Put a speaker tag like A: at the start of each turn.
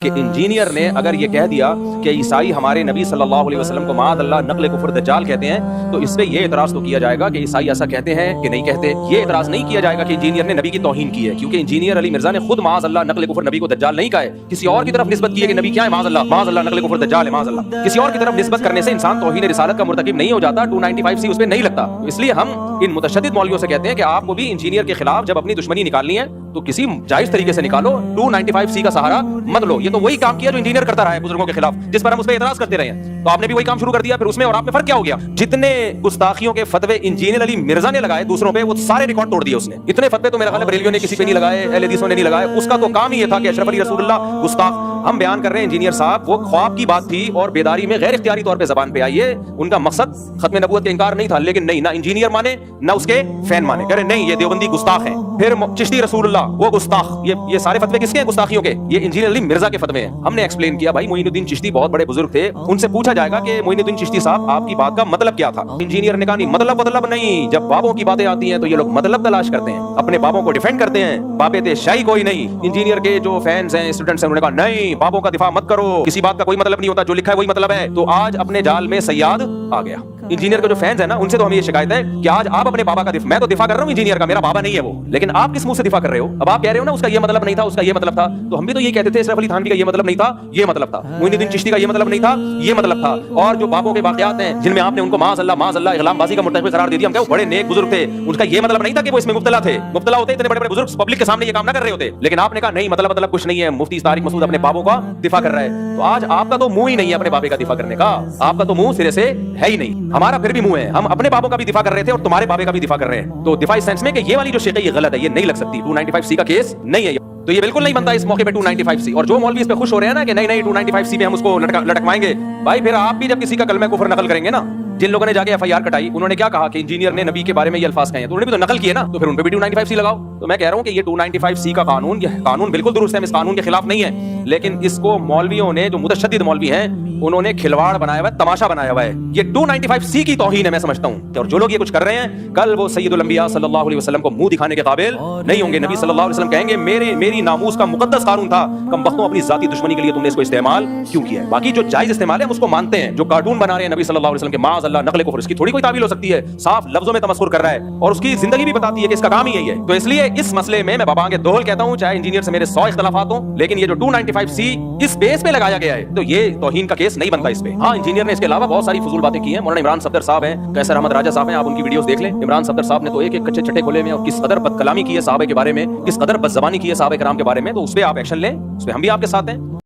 A: کہ انجینئر نے اگر یہ کہہ دیا کہ عیسائی ہمارے نبی صلی اللہ علیہ وسلم کو معاذ اللہ نقل کفر دجال کہتے ہیں، تو اس پہ یہ اعتراض تو کیا جائے گا کہ عیسائی ایسا کہتے ہیں کہ نہیں کہتے. یہ اعتراض نہیں کیا جائے گا کہ انجینئر نے نبی کی توہین کی ہے، کیونکہ انجینئر علی مرزا نے خود معاذ اللہ نقل کفر نبی کو دجال نہیں کہا ہے، کسی اور کی طرف نسبت کی ہے کہ نبی کیا ہے، معاذ اللہ نقل کفر دجال ہے، معاذ اللہ. کسی اور کی طرف نسبت کرنے سے انسان توہین رسالت کا مرتکب نہیں ہو جاتا، 295 اس پہ نہیں لگتا. اس لیے ہم ان متشدد مولویوں سے کہتے ہیں کہ آپ کو بھی انجینئر کے خلاف جب اپنی دشمنی نکالنی ہے تو کسی جائز طریقے سے نکالو، 295 کا سہارا مت لو. یہ تو وہی کام کیا جو انجینئر کرتا رہا ہے بزرگوں کے خلاف، جس پر ہم اس پہ اعتراض کرتے رہے ہیں. تو آپ نے بھی وہی کام شروع کر دیا، پھر اس میں اور آپ میں فرق کیا ہو گیا؟ جتنے گستاخیوں کے فتوے انجینئر علی مرزا نے لگائے دوسروں پہ، وہ سارے ریکارڈ توڑ دیے اس نے. اتنے فتوے تو میرا خیال ہے بریلویوں نے کسی پہ نہیں لگائے، اہل حدیثوں نے نہیں لگائے. اس کا تو کام ہی یہ تھا کہ اشرف علی رسول اللہ گستاخ. ہم بیان کر رہے ہیں انجینئر صاحب وہ خواب کی بات تھی اور بیداری میں غیر اختیاری طور پہ زبان پہ آئی ہے. ان کا مقصد ختم نبوت کا انکار نہیں تھا، لیکن نہیں، نہ انجینئر مانے نہ اس کے فین مانے، کہہ رہے نہیں یہ دیوبندی گستاخ ہیں. پھر چشتی رسول اللہ وہ گستاخ. یہ سارے فتوے کس کے ہیں گستاخیوں کے؟ یہ انجینئر علی مرزا کے فتوے ہیں. ہم نے ایکسپلین کیا بھائی معین الدین چشتی بہت بڑے بزرگ تھے، ان سے پوچھا جائے گا کہ معین الدین چشتی صاحب آپ کی بات کا مطلب کیا تھا؟ انجینئر نے کہا نہیں مطلب نہیں. جب بابوں کی باتیں آتی ہیں تو یہ لوگ مطلب تلاش کرتے ہیں، اپنے بابوں کو ڈیفینڈ کرتے ہیں. بابے تھے شاہی کوئی نہیں. انجینئر کے جو فینس ہیں اسٹوڈنٹس ہیں انہوں نے کہا نہیں بابوں کا دفاع مت کرو، کسی بات کا کوئی مطلب نہیں ہوتا، جو لکھا ہے وہی مطلب ہے. تو آج اپنے جال میں سیاد آ گیا. انجینئر کے جو فینس ہیں نا ان سے تو ہمیں یہ شکایت ہے کہ آج آپ اپنے بابا کا دفاع، میں تو دفاع کر رہا ہوں انجینئر کا، میرا بابا نہیں ہے وہ، لیکن آپ کس منہ سے دفاع کر رہے ہو؟ اب آپ کہہ رہے ہو نا اس کا یہ مطلب نہیں تھا، اس کا یہ مطلب تھا. تو ہم بھی تو یہ کہتے تھے اشرف علی تھانوی کا یہ مطلب نہیں تھا، یہ مطلب تھا. معین الدین چشتی کا یہ مطلب نہیں تھا، یہ مطلب تھا. اور جو بابوں کے واقعات ہیں جن میں آپ نے ان کو معاذ اللہ اغلام بازی کا مرتکب قرار دے دیا، ہم کہتے ہیں بڑے نیک بزرگ تھے، ان کا یہ مطلب نہیں تھا کہ وہ اس میں مبتلا تھے. مبتلا ہوتے اتنے بڑے بزرگ پبلک کے سامنے یہ کام نہ کر رہے ہوتے، لیکن آپ نے کہا نہیں مطلب کچھ نہیں ہے. مفتی طارق مسعود اپنے بابوں کا دفاع کر رہا ہے. تو آج آپ کا تو منہ ہی نہیں ہے اپنے بابے کا دفاع کرنے کا، آپ کا تو منہ سرے سے ہے ہی نہیں. ہمارا پھر بھی منہ ہے، ہم اپنے بابوں کا بھی دفاع کر رہے تھے اور تمہارے بابے کا بھی دفاع کر رہے ہیں. تو دفاعی سینس میں کہ یہ والی جو شیخ ہے یہ غلط ہے، یہ نہیں لگ سکتی، 295 کا کیس نہیں ہے. تو یہ بالکل نہیں بنتا اس موقع پہ 295. اور جو مولوی اس پہ خوش ہو رہے ہیں نا کہ نہیں 295 پہ ہم اس کو لٹکوائیں گے، بھائی پھر آپ بھی جب کسی کا کلمہ کفر نقل کریں گے نا، جن لوگوں نے جا کے ایف آئی آر کٹائی انہوں نے کیا کہا کہ انجینئر نے نبی کے بارے میں یہ الفاظ کہے ہیں، تو انہوں نے بھی تو نقل کیے نا، تو پھر ان پہ بھی 295 لگاؤ. تو میں کہہ رہا ہوں کہ یہ 295 کا قانون، یہ قانون بالکل درست ہے، ہم اس قانون کے خلاف نہیں ہے، لیکن اس کو مولویوں نے جو متشدد مولوی ہیں انہوں نے کھلواڑ بنایا ہوا ہے، تماشا بنایا ہوا ہے. یہ 295 کی توہین ہے میں سمجھتا ہوں. اور جو لوگ یہ کچھ کر رہے ہیں کل وہ سید الانبیاء صلی اللہ علیہ وسلم کو منہ دکھانے کے قابل نہیں ہوں گے. نبی صلی اللہ علیہ وسلم کہیں گے میری ناموس کا مقدس قانون تھا، کم بختوں اپنی ذاتی دشمنی کے لیے تم نے اس کو استعمال کیوں کیا ہے؟ باقی جو جائز استعمال ہے ہم اس کو مانتے ہیں. جو کارٹون بنا رہے ہیں نبی صلی اللہ علیہ وسلم کے معاذ اللہ نقل کفر، اس کی تھوڑی کوئی تعویل ہو سکتی ہے. صاف لفظوں میں تمسخر کر رہا ہے اور اس کی زندگی بھی بتاتی ہے کہ اس کا کام ہی یہی ہے. تو اس لیے اس مسئلے میں بابا کے دوہل کہتا ہوں، چاہے انجینئر سے میرے 100 اختلافات ہوں، لیکن یہ جو 295 اس بیس پہ لگایا گیا ہے تو یہ توہین کا کیس نہیں بنتا اس پہ. ہاں انجینئر نے اس کے علاوہ بہت ساری فضول باتیں کی ہیں. مولانا عمران صفدر صاحب ہیں، قیصر احمد راجہ صاحب ہیں، آپ ان کی ویڈیوز دیکھ لیں. عمران صفدر صاحب نے تو ایک کچے چٹے کھولے میں اور کس قدر بد کلامی کی ہے صحابہ کے بارے میں، کس قدر بد زبانی کی ہے صحابہ کرام کے بارے میں. تو اس پہ آپ ایکشن لیں، اس پہ ہم بھی آپ کے ساتھ ہیں.